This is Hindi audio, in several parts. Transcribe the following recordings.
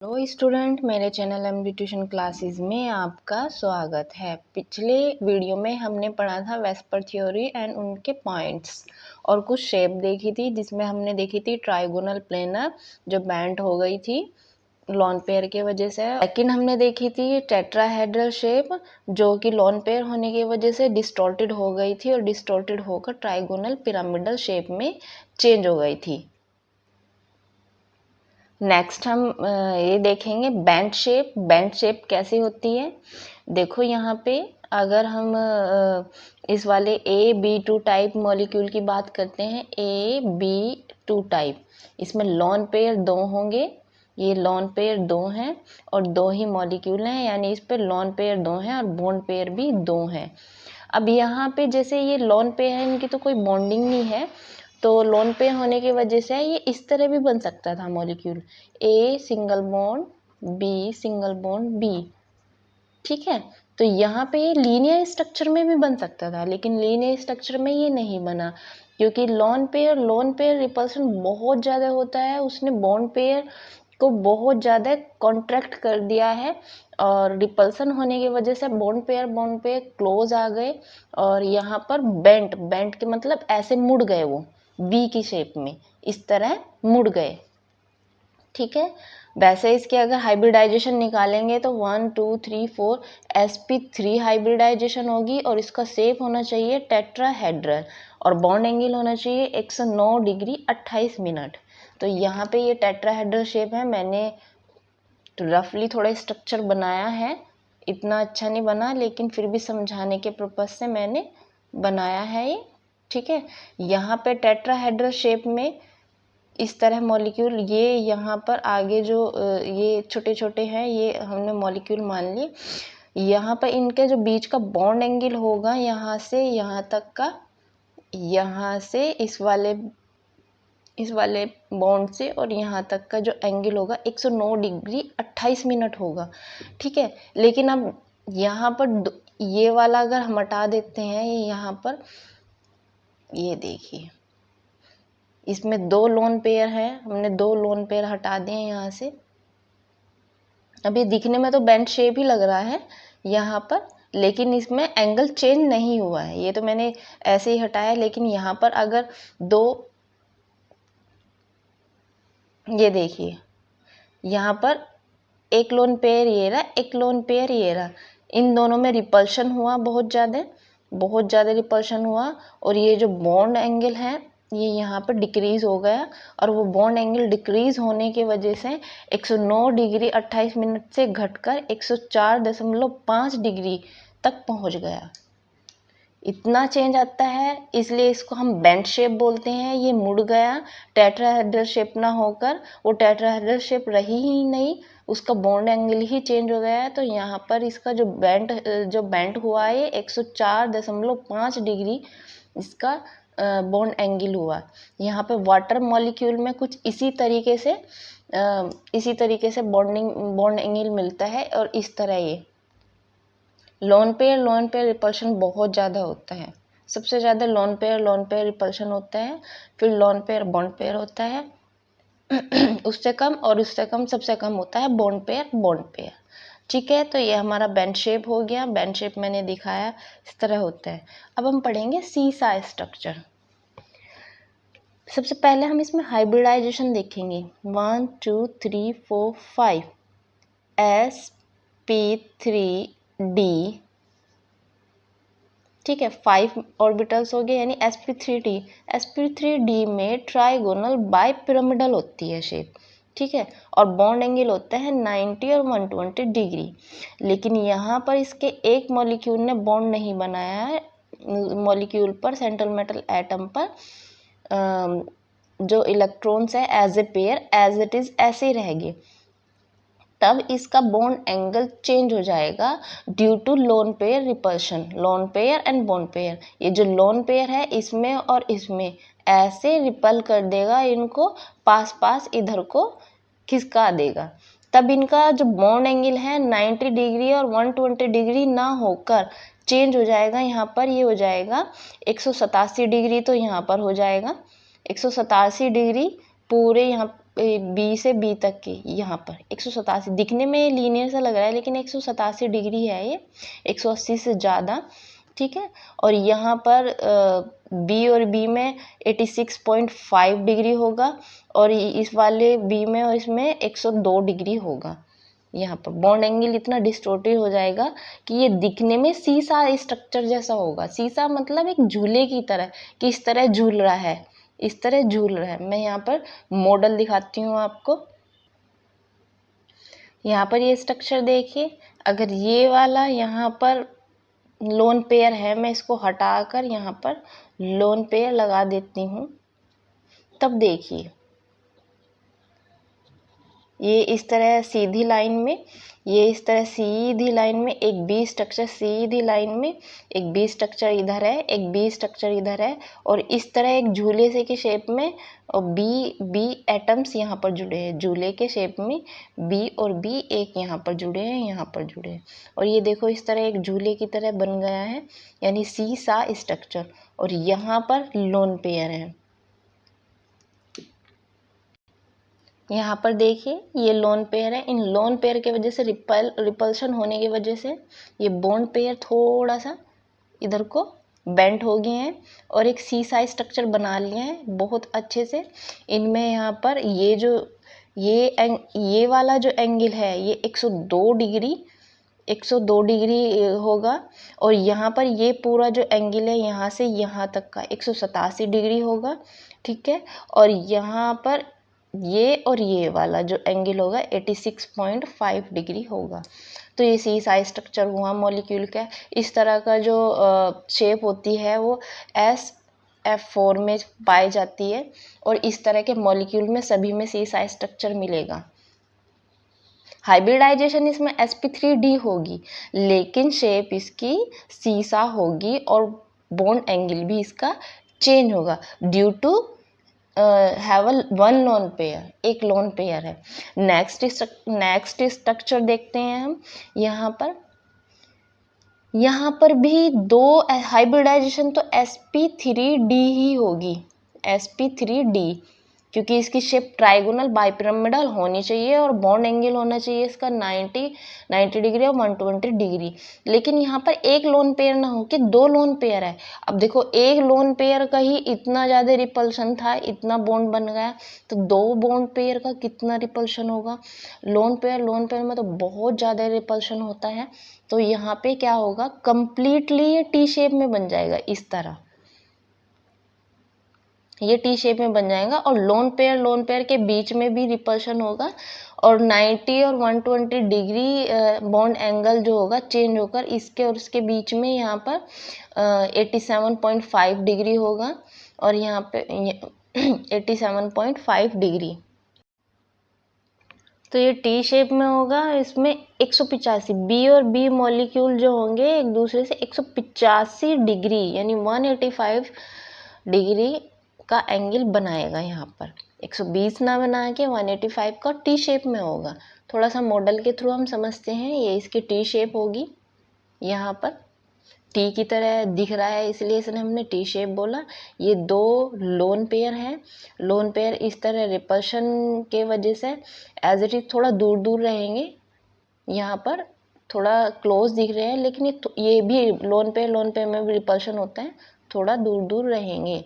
हेलो स्टूडेंट, मेरे चैनल एमडी ट्यूशन क्लासेस में आपका स्वागत है। पिछले वीडियो में हमने पढ़ा था वेस्पर थ्योरी एंड उनके पॉइंट्स और कुछ शेप देखी थी, जिसमें हमने देखी थी ट्राइगोनल प्लेनर जो बेंट हो गई थी लॉन पेयर की वजह से। सेकंड हमने देखी थी टेट्राहेड्रल शेप जो कि लॉन पेयर होने की वजह से डिस्टॉर्टेड हो गई थी और डिस्टॉर्टेड होकर ट्राइगोनल पिरामिडल शेप में चेंज हो गई थी। नेक्स्ट हम ये देखेंगे बेंट शेप। बेंट शेप कैसी होती है, देखो यहाँ पे अगर हम इस वाले AB2 टाइप मॉलिक्यूल की बात करते हैं, AB2 टाइप, इसमें लॉन पेयर दो होंगे, ये लॉन पेयर दो हैं और दो ही मॉलिक्यूल हैं, यानी इस पे लॉन पेयर दो हैं और बॉन्ड पेयर भी दो हैं। अब यहाँ पे जैसे ये लॉन पेयर है, इनकी तो कोई बॉन्डिंग नहीं है, तो लोन पेयर होने की वजह से ये इस तरह भी बन सकता था molecule, A single bond B single bond B, ठीक है। तो यहाँ पे ये लीनियर स्ट्रक्चर में भी बन सकता था, लेकिन लीनियर स्ट्रक्चर में ये नहीं बना क्योंकि लोन पेयर रिपल्सन बहुत ज़्यादा होता है, उसने बॉन्ड पेयर को बहुत ज़्यादा कॉन्ट्रैक्ट कर दिया है और रिपल्सन होने की वजह से बॉन्ड पेयर क्लोज आ गए और यहाँ पर बेंट के मतलब ऐसे मुड़ गए, वो बी की शेप में इस तरह मुड़ गए, ठीक है। वैसे इसके अगर हाइब्रिडाइजेशन निकालेंगे तो 1 2 3 4 sp3 हाइब्रिडाइजेशन होगी और इसका शेप होना चाहिए टेट्राहेड्रल और बॉन्ड एंगल होना चाहिए 109 डिग्री 28 मिनट। तो यहाँ पे ये टेट्राहेड्रल शेप है, मैंने रफली थोड़ा स्ट्रक्चर बनाया है, इतना अच्छा नहीं बना लेकिन फिर भी समझाने के पर्पज से मैंने बनाया है ये, ठीक है। यहाँ पे टेट्राहेड्रल शेप में इस तरह मॉलिक्यूल, ये यहाँ पर आगे जो ये छोटे छोटे हैं ये हमने मॉलिक्यूल मान लिए, यहाँ पर इनके जो बीच का बॉन्ड एंगल होगा यहाँ से यहाँ तक का, यहाँ से इस वाले बॉन्ड से और यहाँ तक का जो एंगल होगा 109 डिग्री 28 मिनट होगा, ठीक है। लेकिन अब यहाँ पर ये वाला अगर हम हटा देते हैं, ये यहाँ पर ये देखिए इसमें दो लोन पेयर है, हमने दो लोन पेयर हटा दिए यहाँ से। अब ये दिखने में तो बेंट शेप ही लग रहा है यहाँ पर, लेकिन इसमें एंगल चेंज नहीं हुआ है, ये तो मैंने ऐसे ही हटाया। लेकिन यहाँ पर अगर दो, ये देखिए यहाँ पर एक लोन पेयर ये रहा, एक लोन पेयर ये रहा, इन दोनों में रिपल्शन हुआ, बहुत ज़्यादा रिपल्शन हुआ और ये जो बॉन्ड एंगल है ये यहाँ पर डिक्रीज हो गया और वो बॉन्ड एंगल डिक्रीज होने की वजह से 109 डिग्री 28 मिनट से घटकर 104.5 डिग्री तक पहुँच गया। इतना चेंज आता है, इसलिए इसको हम बेंट शेप बोलते हैं। ये मुड़ गया, टेट्राहेड्रल शेप ना होकर वो टेट्राहेड्रल शेप रही ही नहीं, उसका बॉन्ड एंगल ही चेंज हो गया है। तो यहाँ पर इसका जो बेंट हुआ है 104.5 डिग्री इसका बॉन्ड एंगल हुआ। यहाँ पे वाटर मॉलिक्यूल में कुछ इसी तरीके से बॉन्ड एंगल मिलता है और इस तरह ये लोन पेयर रिपल्शन बहुत ज़्यादा होता है, सबसे ज़्यादा लोन पेयर रिपल्शन होता है, फिर लोन पेयर बॉन्ड पेयर होता है उससे कम, और उससे कम सबसे कम होता है बॉन्ड पेयर, ठीक है। तो ये हमारा बेंट शेप हो गया, बेंट शेप मैंने दिखाया इस तरह होता है। अब हम पढ़ेंगे सीसा स्ट्रक्चर। सबसे पहले हम इसमें हाइब्रिडाइजेशन देखेंगे, 1 2 3 4 5 sp3d, ठीक है, 5 ऑर्बिटल्स हो गए यानी sp3d। sp3d में ट्राइगोनल बाई पिरामिडल होती है शेप, ठीक है, और बॉन्ड एंगल होता है 90 और 120 डिग्री। लेकिन यहाँ पर इसके एक मॉलिक्यूल ने बॉन्ड नहीं बनाया है, मॉलिक्यूल पर सेंट्रल मेटल एटम पर जो इलेक्ट्रॉन्स है as a pair as it is ऐसे ही रहेंगे, तब इसका बॉन्ड एंगल चेंज हो जाएगा due to lone pair repulsion, lone pair and bond pair. ये जो लोन पेयर है इसमें और इसमें ऐसे रिपल कर देगा, इनको पास इधर को खिसका देगा, तब इनका जो बॉन्ड एंगल है 90 डिग्री और 120 डिग्री ना होकर चेंज हो जाएगा। यहाँ पर ये हो जाएगा 187 डिग्री, तो यहाँ पर हो जाएगा 187 डिग्री पूरे यहाँ बी से बी तक के यहाँ पर 187, दिखने में लीनियर सा लग रहा है लेकिन 187 डिग्री है ये, 180 से ज़्यादा, ठीक है। और यहाँ पर बी और बी में 86.5 डिग्री होगा और इस वाले बी में और इसमें 102 डिग्री होगा। यहाँ पर बॉन्ड एंगल इतना डिस्टोर्टेड हो जाएगा कि ये दिखने में सीसा स्ट्रक्चर जैसा होगा। सीसा मतलब एक झूले की तरह, कि इस तरह झूल रहा है, इस तरह झूल रहा है। मैं यहाँ पर मॉडल दिखाती हूँ आपको। यहाँ पर ये स्ट्रक्चर देखिए, अगर ये वाला यहाँ पर लोन पेयर है, मैं इसको हटाकर यहाँ पर लोन पेयर लगा देती हूँ, तब देखिए ये इस तरह सीधी लाइन में, ये इस तरह सीधी लाइन में एक बी स्ट्रक्चर, सीधी लाइन में एक बी स्ट्रक्चर इधर है, एक बी स्ट्रक्चर इधर है और इस तरह एक झूले से के शेप में और बी एटम्स यहाँ पर जुड़े हैं, झूले के शेप में बी और बी एक यहाँ पर जुड़े हैं, यहाँ पर जुड़े हैं। और ये देखो इस तरह एक झूले की तरह बन गया है, यानी सी सा स्ट्रक्चर। और यहाँ पर लोन पेयर है। यहाँ पर देखिए ये लोन पेयर है। इन लोन पेयर के वजह से रिपल्शन होने की वजह से ये बॉन्ड पेयर थोड़ा सा इधर को बेंट हो गए हैं और एक सी साइज स्ट्रक्चर बना लिए हैं बहुत अच्छे से। इनमें यहाँ पर ये जो ये वाला जो एंगल है ये 102 डिग्री होगा और यहाँ पर ये पूरा जो एंगल है यहाँ से यहाँ तक का 187 डिग्री होगा, ठीक है। और यहाँ पर ये और ये वाला जो एंगल होगा 86.5 डिग्री होगा। तो ये सी साइज स्ट्रक्चर हुआ मॉलिक्यूल का। इस तरह का जो शेप होती है वो SF4 में पाई जाती है और इस तरह के मॉलिक्यूल में सभी में सी साइज स्ट्रक्चर मिलेगा। हाइब्रिडाइजेशन इसमें sp3d होगी लेकिन शेप इसकी सीसा होगी और बॉन्ड एंगल भी इसका चेंज होगा due to have one lone pair, एक लोन पेयर है। नेक्स्ट स्ट्रक्चर देखते हैं हम। यहाँ पर भी दो हाइब्रिडाइजेशन तो sp3d ही होगी, sp3d, क्योंकि इसकी शेप ट्राइगोनल बाइपिरामिडल होनी चाहिए और बॉन्ड एंगल होना चाहिए इसका 90 डिग्री और 120 डिग्री। लेकिन यहाँ पर एक लोन पेयर ना हो कि दो लोन पेयर है। अब देखो एक लोन पेयर का ही इतना ज़्यादा रिपल्शन था, इतना बॉन्ड बन गया, तो दो बॉन्ड पेयर का कितना रिपल्शन होगा। लोन पेयर में तो बहुत ज़्यादा रिपल्शन होता है। तो यहाँ पे क्या होगा, कंप्लीटली ये टी शेप में बन जाएगा, इस तरह ये टी शेप में बन जाएगा और लोन पेयर के बीच में भी रिपल्शन होगा और 90 और 120 डिग्री बॉन्ड एंगल जो होगा चेंज होकर इसके और इसके बीच में यहाँ पर 87.5 डिग्री होगा और यहाँ पे 87.5 डिग्री। तो ये टी शेप में होगा। इसमें 185 बी और बी मॉलिक्यूल जो होंगे एक दूसरे से 185 डिग्री यानी 185 डिग्री का एंगल बनाएगा। यहाँ पर 120 ना बना के 185 का टी शेप में होगा। थोड़ा सा मॉडल के थ्रू हम समझते हैं। ये इसकी टी शेप होगी, यहाँ पर टी की तरह दिख रहा है इसलिए इसने हमने टी शेप बोला। ये दो लोन पेयर हैं। लोन पेयर इस तरह रिपल्शन के वजह से एज इट इज थोड़ा दूर दूर रहेंगे, यहाँ पर थोड़ा क्लोज दिख रहे हैं लेकिन ये भी लोन पेयर में भी रिपल्शन होता है, थोड़ा दूर दूर रहेंगे,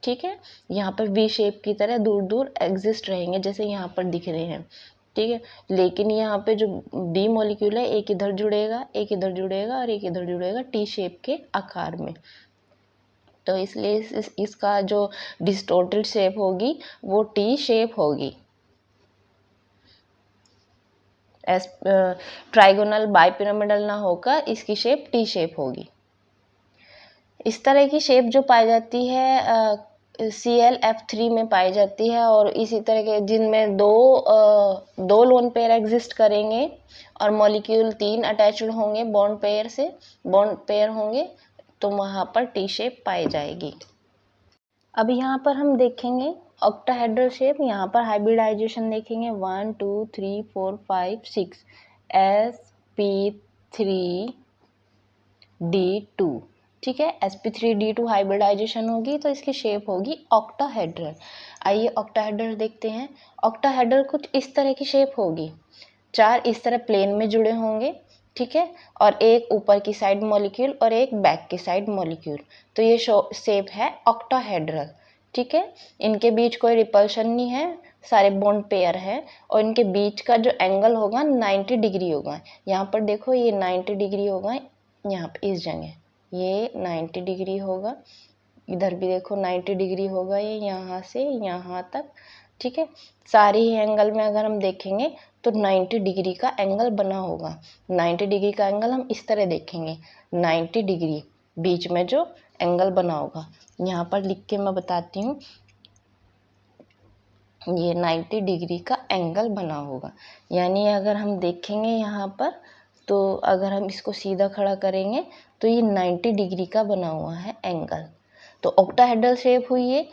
ठीक है। यहाँ पर वी शेप की तरह दूर दूर एग्जिस्ट रहेंगे जैसे यहाँ पर दिख रहे हैं, ठीक है। लेकिन यहाँ पे जो बी मॉलिक्यूल है एक इधर जुड़ेगा, एक इधर जुड़ेगा और एक इधर जुड़ेगा टी शेप के आकार में। तो इसलिए इसका जो डिस्टोर्टेड शेप होगी वो टी शेप होगी। ट्राइगोनल बाइपिरामिडल ना होकर इसकी शेप टी शेप होगी। इस तरह की शेप जो पाई जाती है ClF3 में पाई जाती है और इसी तरह के जिनमें दो लोन पेयर एग्जिस्ट करेंगे और मॉलिक्यूल 3 अटैच्ड होंगे बॉन्ड पेयर होंगे तो वहाँ पर टी शेप पाई जाएगी। अब यहाँ पर हम देखेंगे ऑक्टाहेड्रल शेप। यहाँ पर हाइब्रिडाइजेशन देखेंगे 1 2 3 4 5 6 sp3d2 ठीक है। sp3d2 हाइब्रिडाइजेशन होगी तो इसकी शेप होगी ऑक्टाहेड्रल। आइए ऑक्टाहेड्रल देखते हैं। ऑक्टाहेड्रल कुछ इस तरह की शेप होगी, 4 इस तरह प्लेन में जुड़े होंगे, ठीक है, और एक ऊपर की साइड मॉलिक्यूल और एक बैक की साइड मॉलिक्यूल, तो ये शेप है ऑक्टाहेड्रल, ठीक है। इनके बीच कोई रिपल्शन नहीं है, सारे बॉन्ड पेयर है, और इनके बीच का जो एंगल होगा 90 डिग्री होगा। यहाँ पर देखो ये 90 डिग्री होगा, यहाँ पे इस जगह ये 90 डिग्री होगा, इधर भी देखो 90 डिग्री होगा, ये यहाँ से यहाँ तक, ठीक है। सारे ही एंगल में अगर हम देखेंगे तो 90 डिग्री का एंगल बना होगा। 90 डिग्री का एंगल हम इस तरह देखेंगे, 90 डिग्री बीच में जो एंगल बना होगा, यहाँ पर लिख के मैं बताती हूँ, ये 90 डिग्री का एंगल बना होगा। यानी अगर हम देखेंगे यहाँ पर, तो अगर हम इसको सीधा खड़ा करेंगे तो ये 90 डिग्री का बना हुआ है एंगल, तो ऑक्टाहेड्रल शेप हुई है।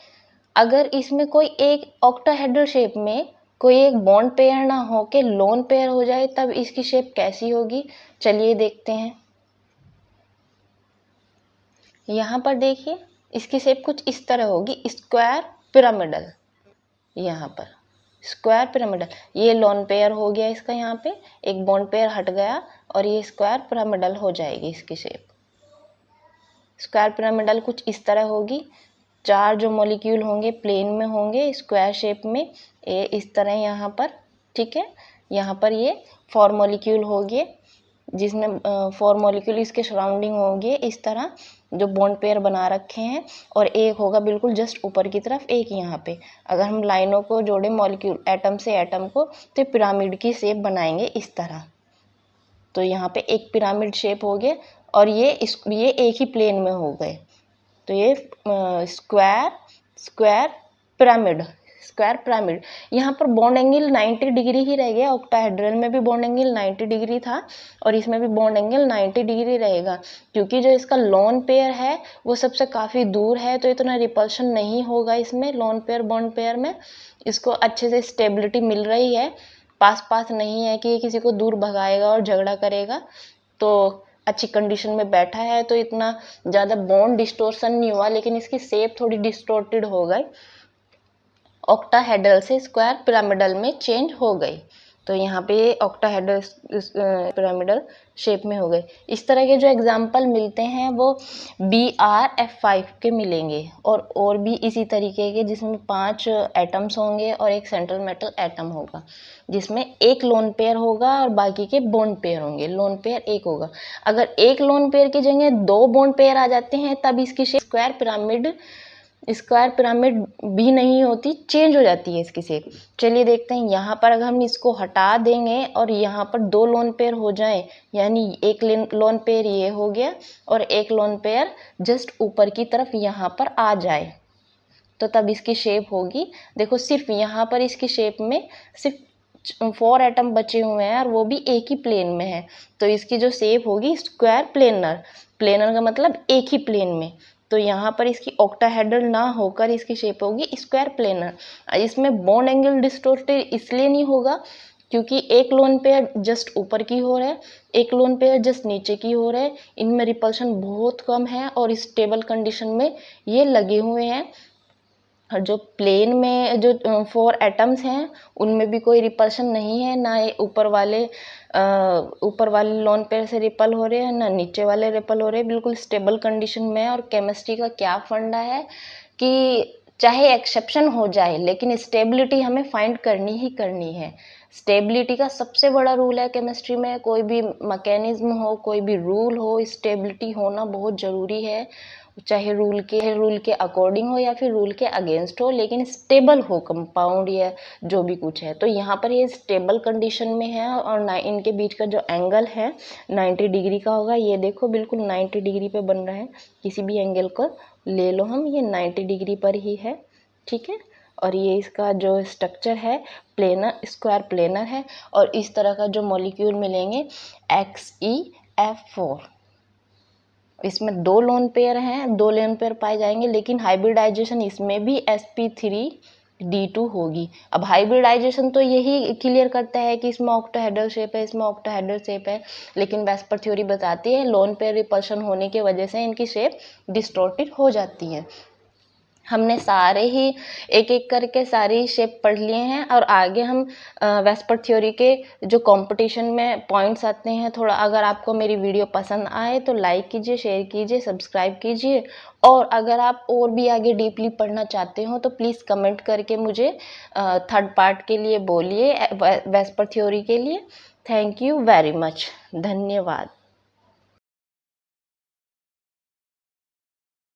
अगर इसमें कोई एक ऑक्टाहेड्रल शेप में कोई एक बॉन्ड पेयर ना हो के लोन पेयर हो जाए, तब इसकी शेप कैसी होगी, चलिए देखते हैं। यहाँ पर देखिए इसकी शेप कुछ इस तरह होगी, स्क्वायर पिरामिडल। यहाँ पर स्क्वायर पिरामिडल, ये लोन पेयर हो गया इसका, यहाँ पे एक बॉन्ड पेयर हट गया और ये स्क्वायर पिरामिडल हो जाएगी इसकी शेप। स्क्वायर पिरामिडल कुछ इस तरह होगी, 4 जो मॉलिक्यूल होंगे प्लेन में होंगे स्क्वायर शेप में, ये इस तरह यहाँ पर, ठीक है। यहाँ पर ये 4 मॉलिक्यूल हो गए, जिसमें 4 मॉलिक्यूल इसके सराउंडिंग होंगे इस तरह जो बॉन्ड पेयर बना रखे हैं, और एक होगा बिल्कुल जस्ट ऊपर की तरफ, एक यहाँ पे। अगर हम लाइनों को जोड़े मॉलिक्यूल एटम से एटम को, तो पिरामिड की शेप बनाएंगे इस तरह। तो यहाँ पे एक पिरामिड शेप हो गया, और ये एक ही प्लेन में हो गए, तो ये स्क्वायर पिरामिड। यहाँ पर बॉन्ड एंगल 90 डिग्री ही रह गया, ऑक्टाहेड्रल में भी बॉन्ड एंगल 90 डिग्री था और इसमें भी बॉन्ड एंगल 90 डिग्री रहेगा, क्योंकि जो इसका लोन पेयर है वो सबसे काफ़ी दूर है, तो इतना रिपल्शन नहीं होगा इसमें, लोन पेयर बॉन्ड पेयर में इसको अच्छे से स्टेबिलिटी मिल रही है, पास नहीं है कि किसी को दूर भगाएगा और झगड़ा करेगा, तो अच्छी कंडीशन में बैठा है, तो इतना ज़्यादा बॉन्ड डिस्टोर्शन नहीं हुआ, लेकिन इसकी शेप थोड़ी डिस्टोर्टेड हो गई, ऑक्टाहेड्रल से स्क्वायर पिरामिडल में चेंज हो गई। तो यहाँ पे ऑक्टाहेड्रल पिरामिडल शेप में हो गए। इस तरह के जो एग्जाम्पल मिलते हैं वो BrF5 के मिलेंगे, और भी इसी तरीके के, जिसमें 5 एटम्स होंगे और एक सेंट्रल मेटल एटम होगा, जिसमें एक लोन पेयर होगा और बाकी के बॉन्ड पेयर होंगे। लोन पेयर एक होगा, अगर एक लोन पेयर की जगह 2 बॉन्ड पेयर आ जाते हैं तब इसकी शेप स्क्वायर पिरामिड भी नहीं होती, चेंज हो जाती है इसकी शेप। चलिए देखते हैं, यहाँ पर अगर हम इसको हटा देंगे और यहाँ पर 2 लोन पेयर हो जाएं, यानी एक लोन पेयर ये हो गया और एक लोन पेयर जस्ट ऊपर की तरफ यहाँ पर आ जाए, तो तब इसकी शेप होगी, देखो सिर्फ यहाँ पर इसकी शेप में सिर्फ 4 एटम बचे हुए हैं और वो भी एक ही प्लेन में है, तो इसकी जो शेप होगी स्क्वायर प्लेनर का मतलब एक ही प्लेन में, तो यहाँ पर इसकी ऑक्टाहेड्रल ना होकर इसकी शेप होगी स्क्वायर प्लेनर। इसमें बॉन्ड एंगल डिस्टोर्टेड इसलिए नहीं होगा क्योंकि एक लोन पेयर जस्ट ऊपर की हो रहा है, एक लोन पेयर जस्ट नीचे की हो रहा है, इनमें रिपल्शन बहुत कम है और स्टेबल कंडीशन में ये लगे हुए हैं। और जो प्लेन में जो 4 एटम्स हैं उनमें भी कोई रिपल्शन नहीं है, ना ये ऊपर वाले लोन पेयर से रिपल हो रहे हैं, ना नीचे वाले रिपल हो रहे हैं, बिल्कुल स्टेबल कंडीशन में है। और केमिस्ट्री का क्या फंडा है कि चाहे एक्सेप्शन हो जाए लेकिन स्टेबिलिटी हमें फाइंड करनी ही करनी है। स्टेबिलिटी का सबसे बड़ा रूल है केमिस्ट्री में, कोई भी मैकेनिज्म हो, कोई भी रूल हो, स्टेबिलिटी होना बहुत ज़रूरी है, चाहे रूल के अकॉर्डिंग हो या फिर रूल के अगेंस्ट हो, लेकिन स्टेबल हो कंपाउंड या जो भी कुछ है। तो यहाँ पर ये स्टेबल कंडीशन में है और इनके बीच का जो एंगल है 90 डिग्री का होगा। ये देखो बिल्कुल 90 डिग्री पे बन रहा है, किसी भी एंगल को ले लो हम, ये 90 डिग्री पर ही है, ठीक है। और ये इसका जो स्ट्रक्चर है स्क्वायर प्लेनर है। और इस तरह का जो मॉलिक्यूल मिलेंगे XeF4, इसमें 2 लोन पेयर हैं, 2 लोन पेयर पाए जाएंगे, लेकिन हाइब्रिडाइजेशन इसमें भी sp3 D2 होगी। अब हाइब्रिडाइजेशन तो यही क्लियर करता है कि इसमें ऑक्टाहेड्रल शेप है, इसमें ऑक्टाहेड्रल शेप है, लेकिन वेस्पर थ्योरी बताती है लोन पेयर रिपल्शन होने की वजह से इनकी शेप डिस्टॉर्टेड हो जाती है। हमने सारे ही एक एक करके सारी शेप पढ़ लिए हैं और आगे हम वेस्पर थ्योरी के जो कंपटीशन में पॉइंट्स आते हैं, थोड़ा अगर आपको मेरी वीडियो पसंद आए तो लाइक कीजिए, शेयर कीजिए, सब्सक्राइब कीजिए। और अगर आप और भी आगे डीपली पढ़ना चाहते हो तो प्लीज़ कमेंट करके मुझे थर्ड पार्ट के लिए बोलिए, वेस्पर थ्योरी के लिए। Thank you very much. धन्यवाद।